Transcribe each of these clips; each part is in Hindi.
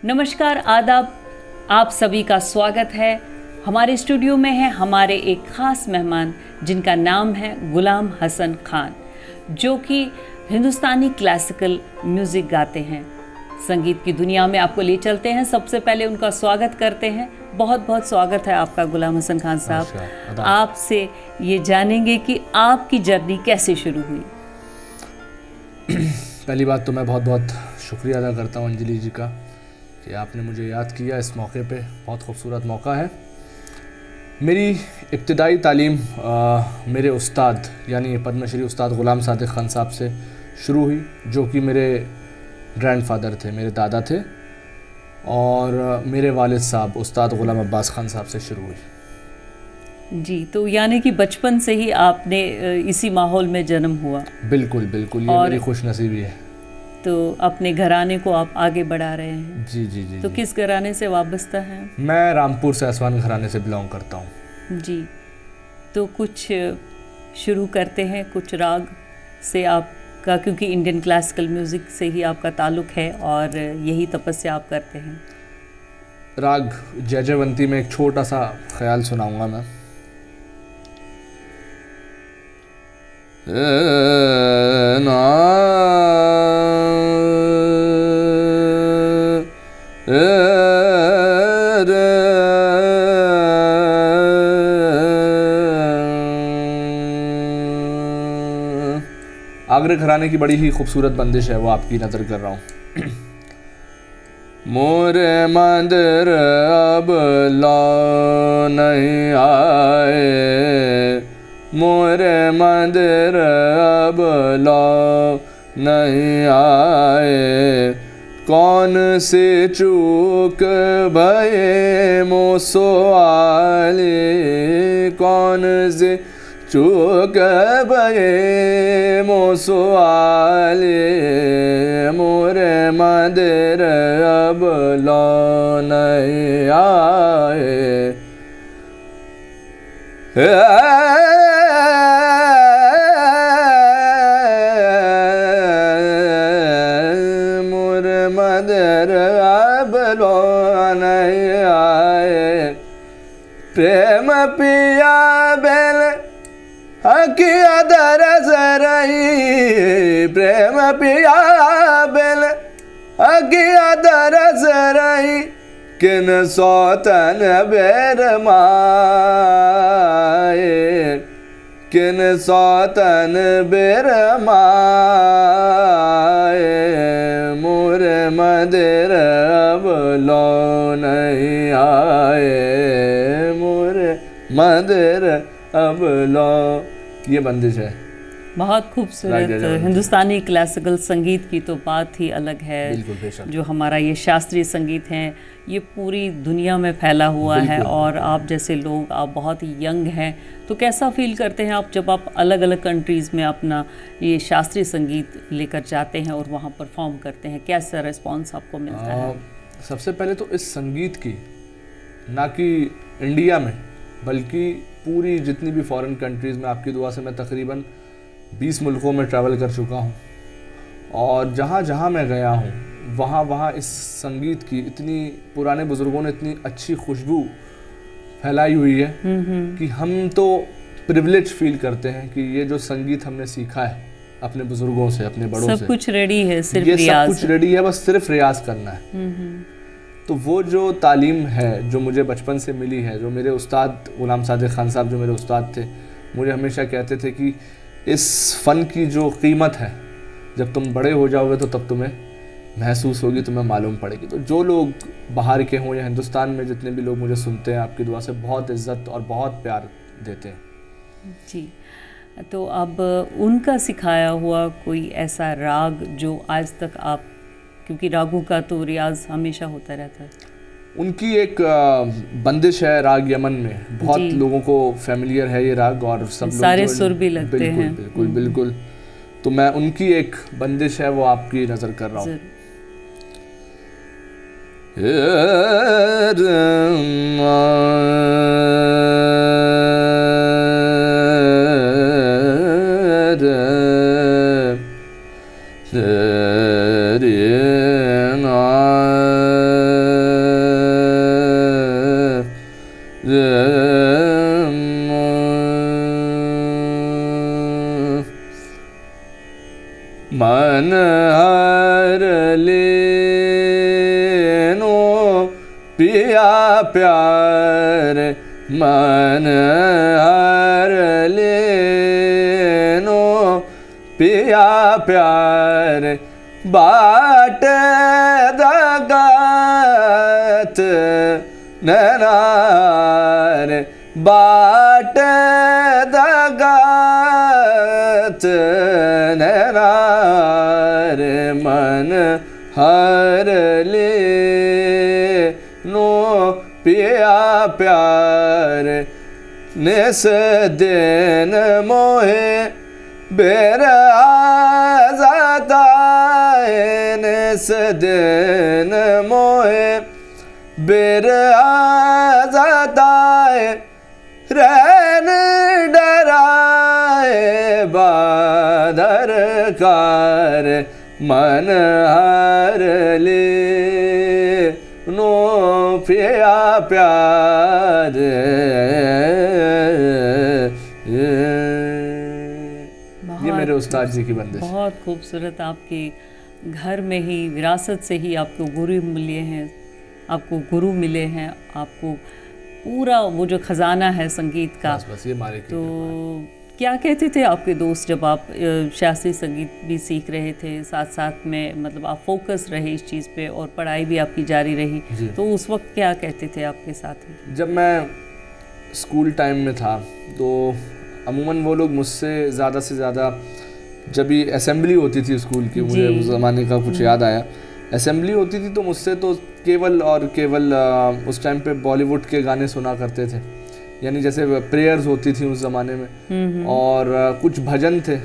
नमस्कार, आदाब, आप सभी का स्वागत है। हमारे स्टूडियो में है हमारे एक ख़ास मेहमान जिनका नाम है गुलाम हसन खान, जो कि हिंदुस्तानी क्लासिकल म्यूज़िक गाते हैं। संगीत की दुनिया में आपको ले चलते हैं। सबसे पहले उनका स्वागत करते हैं। बहुत बहुत स्वागत है आपका गुलाम हसन खान साहब। आपसे ये जानेंगे कि आपकी जर्नी कैसे शुरू हुई। पहली बात तो मैं बहुत बहुत शुक्रिया अदा करता हूँ अंजलि जी का कि आपने मुझे याद किया इस मौके पे। बहुत खूबसूरत मौका है। मेरी इब्तिदाई तालीम मेरे उस्ताद यानी पद्मश्री उस्ताद ग़ुलाम सादिक़ ख़ान साहब से शुरू हुई, जो कि मेरे ग्रैंडफादर थे, मेरे दादा थे, और मेरे वालिद साहब उस्ताद ग़ुलाम अब्बास ख़ान साहब से शुरू हुई। जी, तो यानी कि बचपन से ही आपने इसी माहौल में जन्म हुआ। बिल्कुल बिल्कुल, ये मेरी खुशनसीबी है। तो अपने घराने को आप आगे बढ़ा रहे हैं। जी जी जी। तो किस घराने से वाबस्ता है? मैं रामपुर सैसवान घराने से बिलोंग करता हूँ। जी, तो कुछ शुरू करते हैं कुछ राग से आपका, क्योंकि इंडियन क्लासिकल म्यूज़िक से ही आपका ताल्लुक़ है और यही तपस्या आप करते हैं। राग जयजयवंती में एक छोटा सा ख्याल सुनाऊंगा मैं। आगरे घराने की बड़ी ही खूबसूरत बंदिश है, वो आपकी नज़र कर रहा हूँ। मोरे मंदिर अब लौ नहीं आए, मोरे मंदिर अब लौ नहीं आए, कौन सी चूक भये मोसो आले, कौन सी चूक भये मोसो आले, मोरे मंदिर अब लौ नहीं आए। मोरे मंदिर अब लौ नहीं आए, प्रेम पिया बेल हकिया दरस रही, प्रेम पिया बेल हकिया दरस रही, किन सौतन बेर माए, किन सौतन बेर माए, मोरे मंदिर अब लौ नहीं आए, मोरे मंदिर अब लौ। ये बंदिश है। बहुत खूबसूरत। हिंदुस्तानी क्लासिकल संगीत की तो बात ही अलग है। बिल्कुल, जो हमारा ये शास्त्रीय संगीत है ये पूरी दुनिया में फैला हुआ है, और आप जैसे लोग, आप बहुत ही यंग हैं, तो कैसा फील करते हैं आप जब आप अलग अलग कंट्रीज़ में अपना ये शास्त्रीय संगीत लेकर जाते हैं और वहाँ परफॉर्म करते हैं? कैसा रिस्पॉन्स आपको मिलता है? सबसे पहले तो इस संगीत की, ना कि इंडिया में बल्कि पूरी जितनी भी फॉरेन कंट्रीज़ में, आपकी दुआ से मैं तकरीबन 20 मुल्कों में ट्रैवल कर चुका हूँ, और जहाँ जहाँ मैं गया हूँ वहाँ वहाँ इस संगीत की इतनी, पुराने बुज़ुर्गों ने इतनी अच्छी खुशबू फैलाई हुई है कि हम तो प्रिविलेज फील करते हैं कि ये जो संगीत हमने सीखा है अपने बुज़ुर्गों से, अपने बड़ों से, सब कुछ रेडी है, सिर्फ ये रियाज, सब कुछ रेडी है, बस सिर्फ रियाज करना है। तो वो जो तालीम है जो मुझे बचपन से मिली है, जो मेरे उस्ताद ग़ुलाम सादिक़ ख़ान साहब जो मेरे उस्ताद थे, मुझे हमेशा कहते थे कि इस फ़न की जो कीमत है जब तुम बड़े हो जाओगे तो तब तुम्हें महसूस होगी, तुम्हें मालूम पड़ेगी। तो जो लोग बाहर के हों या हिंदुस्तान में जितने भी लोग मुझे सुनते हैं, आपकी दुआ से बहुत इज़्ज़त और बहुत प्यार देते हैं। जी, तो अब उनका सिखाया हुआ कोई ऐसा राग जो आज तक आप, क्योंकि रागों का तो रियाज हमेशा होता रहता है, उनकी एक बंदिश है राग यमन में, बहुत लोगों को फेमिलियर है ये राग, और सब सारे सुर भी लगते हैं। बिल्कुल बिल्कुल। तो मैं उनकी एक बंदिश है वो आपकी नज़र कर रहा हूँ। मन हर लेनो पिया प्यार, मन हर लेनो पिया प्यार, बाट दगात नैनार, बाट दगात नैनार, मन हर ले नो पिया प्यार, निस दिन मोहे बेर आज़ादाए, निस दिन मोहे बेर आज़ादाए, रैन डराए बादर कार, मन हर ले नो पिया प्यार। ये मेरे उस्ताद जी की बंदिश। बहुत खूबसूरत। आपके घर में ही विरासत से ही आपको गुरु मिले हैं, आपको गुरु मिले हैं, आपको पूरा वो जो खजाना है संगीत का। बस ये मारे तो क्या कहते थे आपके दोस्त जब आप शास्त्रीय संगीत भी सीख रहे थे, साथ साथ में मतलब आप फोकस रहे इस चीज़ पे और पढ़ाई भी आपकी जारी रही, तो उस वक्त क्या कहते थे आपके साथी? जब मैं स्कूल टाइम में था तो अमूमन वो लोग मुझसे ज़्यादा से ज़्यादा, जब भी असेंबली होती थी स्कूल की, मुझे उस ज़माने का कुछ याद आया, असेंबली होती थी तो मुझसे तो केवल और केवल उस टाइम पे बॉलीवुड के गाने सुना करते थे, यानी जैसे प्रेयर्स होती थी उस ज़माने में, और कुछ भजन थे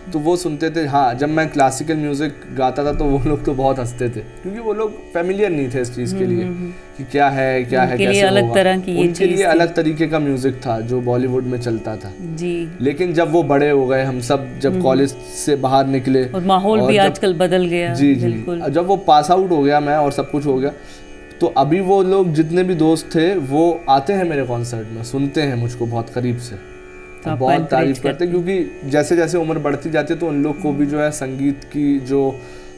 तो वो सुनते थे। हाँ, जब मैं क्लासिकल म्यूज़िक गाता था तो वो लोग तो बहुत हंसते थे, क्योंकि वो लोग फेमिलियर नहीं थे इस चीज़ के लिए कि क्या है कैसे अलग होगा। तरह की ये उनके लिए अलग तरीके का म्यूज़िक था जो बॉलीवुड में चलता था जी। लेकिन जब वो बड़े हो गए, हम सब जब कॉलेज से बाहर निकले और माहौल भी आजकल बदल गया। जी जी, जब वो पास आउट हो गया मैं और सब कुछ हो गया, तो अभी वो लोग जितने भी दोस्त थे वो आते हैं मेरे कॉन्सर्ट में, सुनते हैं मुझको बहुत करीब से, तो बहुत तारीफ करते हैं, क्योंकि जैसे जैसे उम्र बढ़ती जाती है तो उन लोग को भी जो है संगीत की जो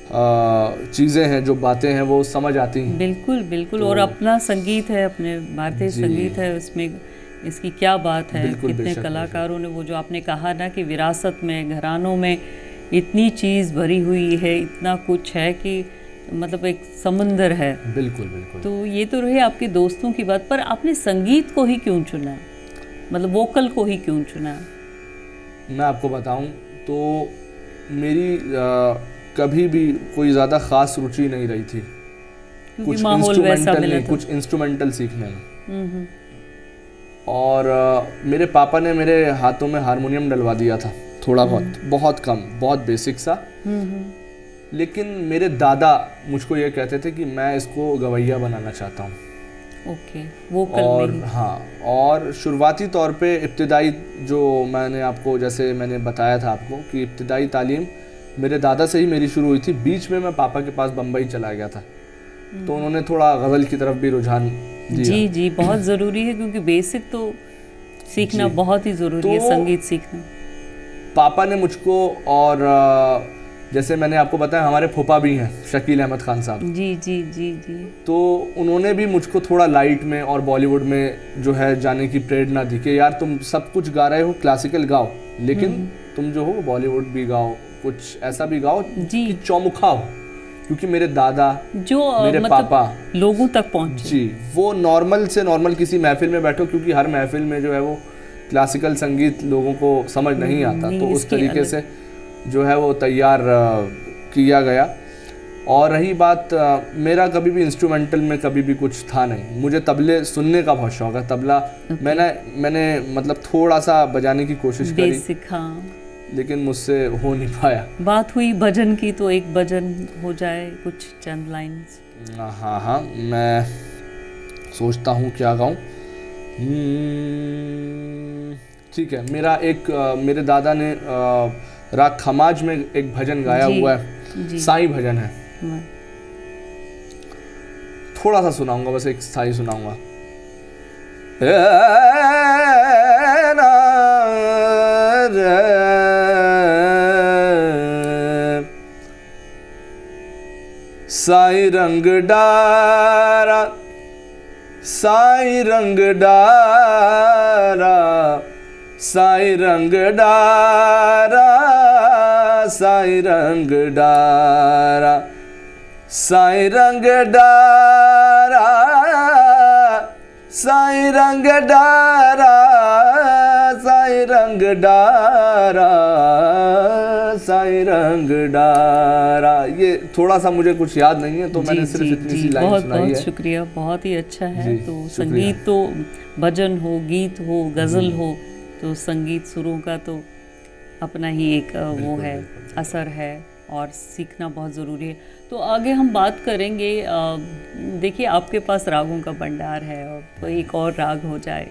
चीज़ें हैं, जो बातें हैं, वो समझ आती हैं। बिल्कुल बिल्कुल। और अपना संगीत है, अपने भारतीय संगीत है, उसमें इसकी क्या बात है। कितने कलाकारों ने, वो जो आपने कहा ना कि विरासत में, घरानों में इतनी चीज़ भरी हुई है, इतना कुछ है कि मतलब एक समुंदर है। बिल्कुल बिल्कुल। तो ये तो रहे आपके दोस्तों की बात, पर आपने संगीत को ही क्यों चुना, मतलब वोकल को ही क्यों चुना? मैं आपको बताऊं तो मेरी कभी भी कोई ज़्यादा ख़ास रुचि नहीं रही थी कुछ इंस्ट्रूमेंटल नहीं, कुछ इंस्ट्रूमेंटल सीखने में। और मेरे पापा ने मेरे हाथों में हारमोनियम डलवा दिया था, थोड़ा बहुत, बहुत कम, बहुत बेसिक सा। लेकिन मेरे दादा मुझको ये कहते थे कि मैं इसको गवैया बनाना चाहता हूँ। ओके, वोकल और में ही। हाँ, और शुरुआती तौर पे इब्तिदाई, जो मैंने आपको, जैसे मैंने बताया था आपको कि इब्तिदाई तालीम मेरे दादा से ही मेरी शुरू हुई थी। बीच में मैं पापा के पास बम्बई चला गया था, तो उन्होंने थोड़ा गज़ल की तरफ भी रुझान दिया। जी जी, बहुत ज़रूरी है, क्योंकि बेसिक तो सीखना बहुत ही ज़रूरी है, संगीत सीखना। पापा ने मुझको, और जैसे मैंने आपको बताया हमारे फूफा भी हैं, शकील अहमद खान साहब। जी जी जी जी। तो उन्होंने भी मुझको थोड़ा लाइट में और बॉलीवुड में जो है जाने की प्रेरणा दी कि यार तुम सब कुछ गा रहे हो, क्लासिकल गाओ, लेकिन तुम जो हो बॉलीवुड भी गाओ, कुछ ऐसा भी गाओ कि चौमुखा हो। क्योंकि मेरे दादा, जो मेरे मतलब पापा लोगों तक पहुंचे जी, वो नॉर्मल से नॉर्मल किसी महफिल में बैठो, क्योंकि हर महफिल में जो है वो क्लासिकल संगीत लोगों को समझ नहीं आता, तो उस तरीके से जो है वो तैयार किया गया। और रही बात, मेरा कभी भी इंस्ट्रूमेंटल में कभी भी कुछ था नहीं। मुझे तबले सुनने का बहुत शौक है, तबला मैंने मतलब थोड़ा सा बजाने की कोशिश करी, लेकिन मुझसे हो नहीं पाया। बात हुई भजन की, तो एक भजन हो जाए, कुछ चंद लाइन्स। हाँ, मैं सोचता हूँ क्या गाऊँ। ठीक है, मेरे दादा ने राग खमाज में एक भजन गाया हुआ है, साईं भजन है, थोड़ा सा सुनाऊंगा, बस एक साईं सुनाऊंगा। साई रंग डारा, साई रंग डारा, साई रंग डारा, साई रंग डारा, साई रंग डारा, साई रंग डारा, साई रंग डारा, साई रंग डारा। ये थोड़ा सा मुझे कुछ याद नहीं है तो मैंने सिर्फ इतनी सी लाइन सुनाई है। बहुत शुक्रिया, बहुत ही अच्छा है। जी, तो शुक्रिया। संगीत तो भजन हो, गीत हो, गज़ल हो, तो संगीत सुरों का तो अपना ही एक वो है, असर है और सीखना बहुत ज़रूरी है। तो आगे हम बात करेंगे। देखिए आपके पास रागों का भंडार है, और तो एक और राग हो जाए।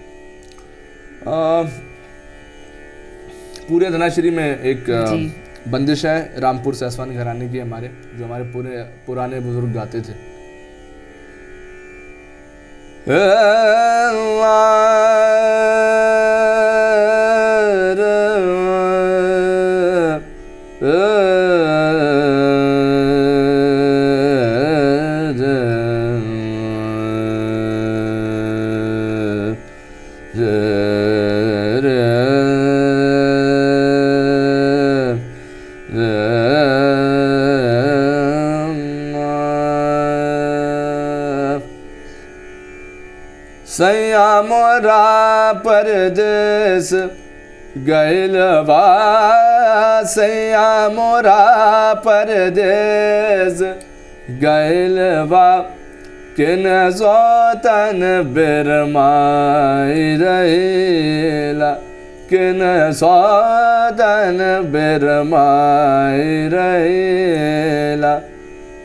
पूरे धनाश्री में एक जी। बंदिश है रामपुर सैसवान घराने की हमारे, जो हमारे पूरे पुराने बुजुर्ग गाते थे। सैया मोरा परदेस गैलवा, सैया मोरा परदेस गैलवा, किन सोतन बिरमाई रहेला, किन सोतन बिरमाई रहेला,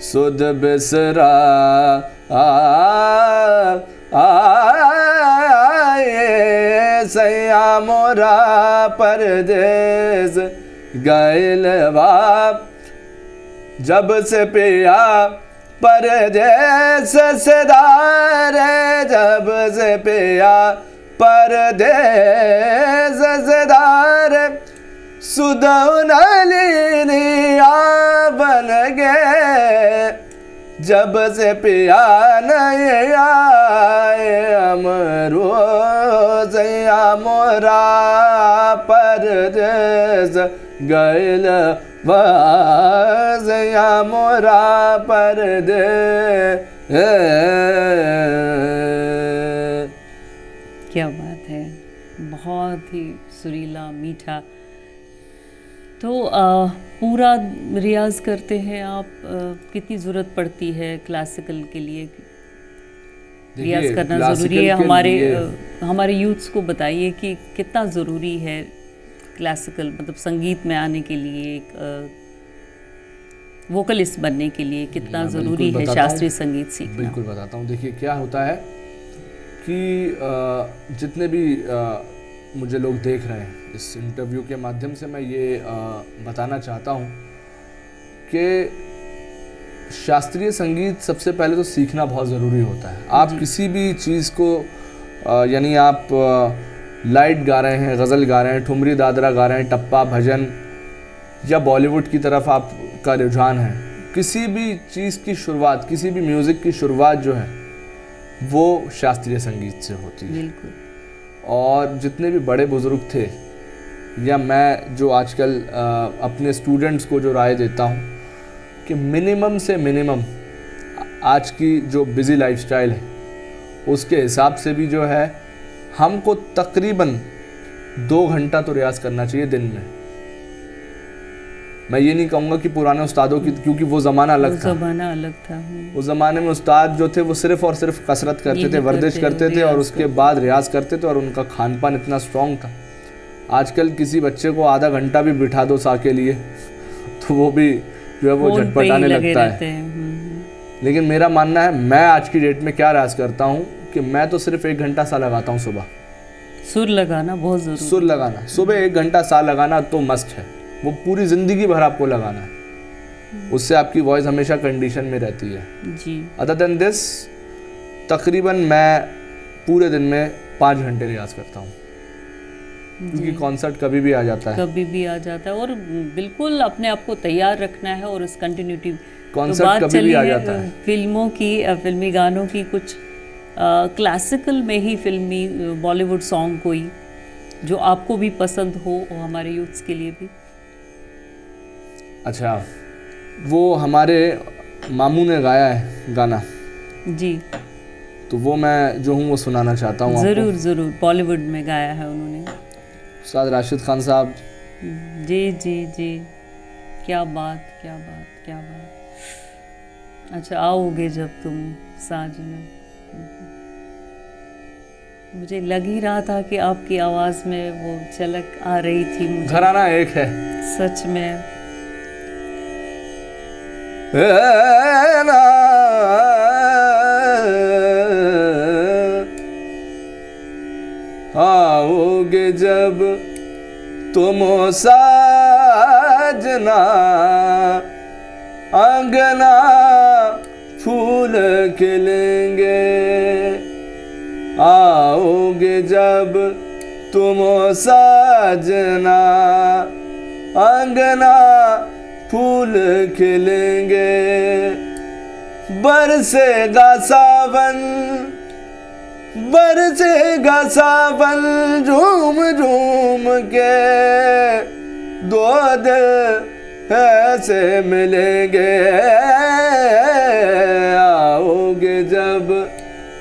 सुध बिसरा आए सैया मोरा परदेस गैलवा, जब से पिया परदेस सदारे, जब से पिया परदेस सदारे, सुदौनलिनिया बन गए, जब से पिया नहीं आए अमरो, सैया मोरा परदेस गैलवा, सैया मोरा परदेस। क्या बात है, बहुत ही सुरीला मीठा। तो पूरा रियाज करते हैं आप? कितनी ज़रूरत पड़ती है क्लासिकल के लिए? रियाज करना ज़रूरी है? हमारे यूथ्स को बताइए कि कितना ज़रूरी है क्लासिकल, मतलब संगीत में आने के लिए, एक वोकलिस्ट बनने के लिए कितना ज़रूरी है शास्त्रीय संगीत सीखना? बिल्कुल बताता हूँ। देखिए क्या होता है कि जितने भी मुझे लोग देख रहे हैं इस इंटरव्यू के माध्यम से, मैं ये बताना चाहता हूँ कि शास्त्रीय संगीत सबसे पहले तो सीखना बहुत ज़रूरी होता है। आप किसी भी चीज़ को यानी आप लाइट गा रहे हैं, गज़ल गा रहे हैं, ठुमरी दादरा गा रहे हैं, टप्पा भजन, या बॉलीवुड की तरफ आपका रुझान है, किसी भी चीज़ की शुरुआत, किसी भी म्यूज़िक की शुरुआत जो है वो शास्त्रीय संगीत से होती है। बिल्कुल। और जितने भी बड़े बुज़ुर्ग थे, या मैं जो आजकल अपने स्टूडेंट्स को जो राय देता हूँ कि मिनिमम से मिनिमम आज की जो बिज़ी लाइफस्टाइल है उसके हिसाब से भी जो है हमको तकरीबन 2 घंटा तो रियाज़ करना चाहिए दिन में। मैं ये नहीं कहूँगा कि पुराने उस्तादों की, क्योंकि वो ज़माना अलग था। ज़माना अलग था। उस ज़माने में उस्ताद जो थे वो सिर्फ़ और सिर्फ कसरत करते थे, वर्जिश करते थे और उसके बाद रियाज़ करते थे, और उनका खान पान इतना स्ट्रॉन्ग था। आजकल किसी बच्चे को आधा घंटा भी बिठा दो सा के लिए तो वो भी जो है वो झटपटाने लगता है। लेकिन मेरा मानना है, मैं आज की डेट में क्या रियाज़ करता हूँ कि मैं तो सिर्फ 1 घंटा सा लगाता हूँ सुबह। सुर लगाना बहुत ज़रूरी। सुर लगाना, सुबह 1 घंटा सा लगाना तो मस्त है, वो पूरी ज़िंदगी भर आपको लगाना है, उससे आपकी वॉइस हमेशा कंडीशन में रहती है जी। अदर देन दिस तकरीबन मैं पूरे दिन में 5 घंटे रियाज़ करता हूँ, क्योंकि कॉन्सर्ट कभी भी आ जाता है, कभी भी आ जाता है, और बिल्कुल अपने आप को तैयार रखना है और उस कंटिन्यूटी कॉन्सेप्ट बात कभी भी चली आ है जाता है। फिल्मों की, फिल्मी गानों की, कुछ क्लासिकल में ही फिल्मी बॉलीवुड सॉन्ग कोई जो आपको भी पसंद हो और हमारे यूथ्स के लिए भी। अच्छा, वो हमारे मामू ने गाया है गाना, जी तो वो मैं जो हूँ वो सुनाना चाहता हूँ आपको। ज़रूर ज़रूर, बॉलीवुड में गाया है उन्होंने। उस्ताद राशिद खान साहब। जी जी जी, क्या बात क्या बात क्या बात। अच्छा, आओगे जब तुम साजना। मुझे लग ही रहा था कि आपकी आवाज़ में वो झलक आ रही थी मुझे, घराना एक है। सच में। आओगे जब तुम साजना, अंगना फूल खिलेंगे। आओगे जब तुम साजना, अंगना फूल खिलेंगे। बरसेगा सावन, बरसेगा सावन, झूम झूम के दो दिल ऐसे मिलेंगे। आओगे जब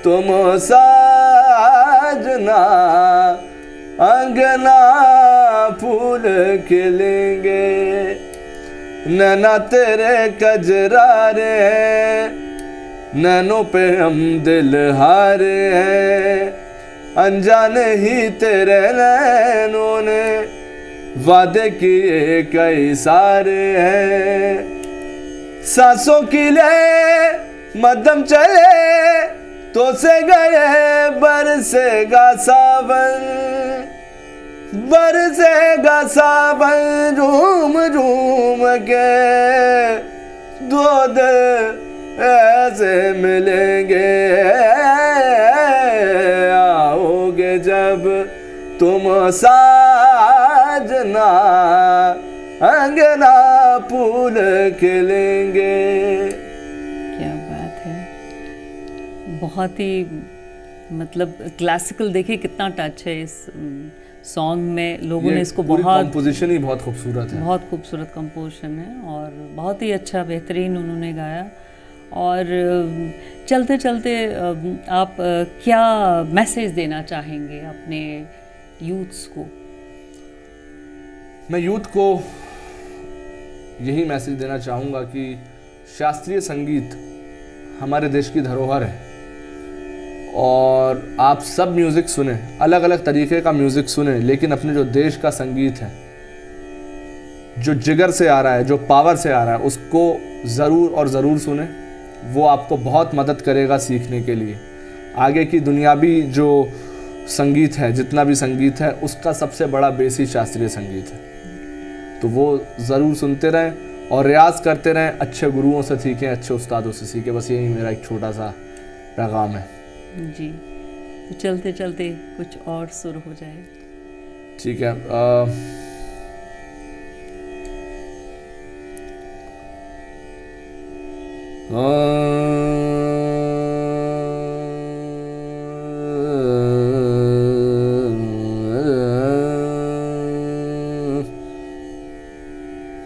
तुम साजना, अंगना फूल खिलेंगे। नैना तेरे कजरारे हैं, नैनों पे हम दिल हारे हैं। अनजाने ही तेरे नैनों ने वादे किए कई सारे हैं। सांसों की ले मध्यम चले तो से गए, बरसेगा सावन, बरसेगा सावन, झूम झूम के दो दिल ऐसे मिलेंगे। आओगे जब तुम साजना, अंगना फूल खिलेंगे। क्या बात है, बहुत ही मतलब क्लासिकल, देखिए कितना टच है इस सॉन्ग में। लोगों ने इसको बहुत, कंपोजिशन ही बहुत खूबसूरत है, बहुत खूबसूरत कंपोजिशन है और बहुत ही अच्छा बेहतरीन उन्होंने गाया। और चलते चलते आप क्या मैसेज देना चाहेंगे अपने यूथ्स को? मैं यूथ को यही मैसेज देना चाहूँगा कि शास्त्रीय संगीत हमारे देश की धरोहर है और आप सब म्यूज़िक सुने, अलग अलग तरीके का म्यूज़िक सुने, लेकिन अपने जो देश का संगीत है, जो जिगर से आ रहा है, जो पावर से आ रहा है, उसको ज़रूर और ज़रूर सुने। वो आपको बहुत मदद करेगा सीखने के लिए। आगे की दुनियावी जो संगीत है, जितना भी संगीत है, उसका सबसे बड़ा बेस ही शास्त्रीय संगीत है। तो वो ज़रूर सुनते रहें और रियाज़ करते रहें, अच्छे गुरुओं से सीखें, अच्छे उस्तादों से सीखें। बस यही मेरा एक छोटा सा पैगाम है जी। तो चलते चलते कुछ और सुर हो जाए। ठीक है।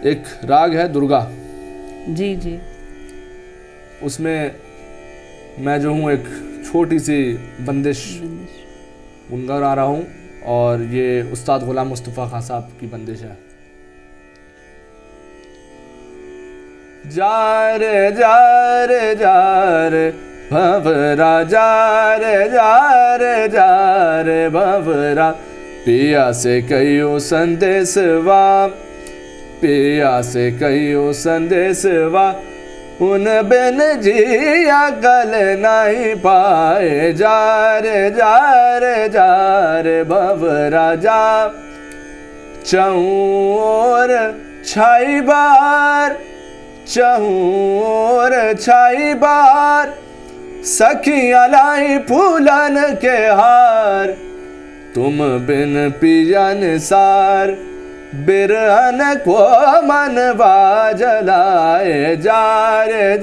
एक राग है दुर्गा। जी जी। उसमें मैं जो हूँ एक छोटी सी बंदिश गुनगुना रहा हूँ और ये उस्ताद गुलाम मुस्तफ़ा खान साहब की बंदिश है। जा रे जा रे जा रे भंवरा, जा रे जा रे जा रे भंवरा, पिया से कहियो संदेशवा, पिया से कहियो संदेशवा, उन बिन जिया कल नहीं पाए। जा रे जा रे जा रे भंवरा, जा चहूँ ओर छाई बार, चहूँ ओर छाई बार, सखियाँ लाई फूलन के हार, तुम बिन पिया निसार। बिरहन को मनवा जलाए जा रे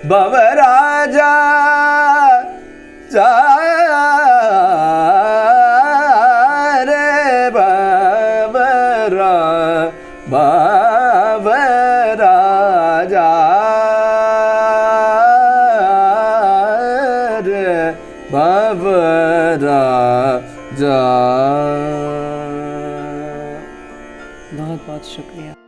बवराजा जा रे बवराजा रे बवराजा। बहुत बहुत शुक्रिया।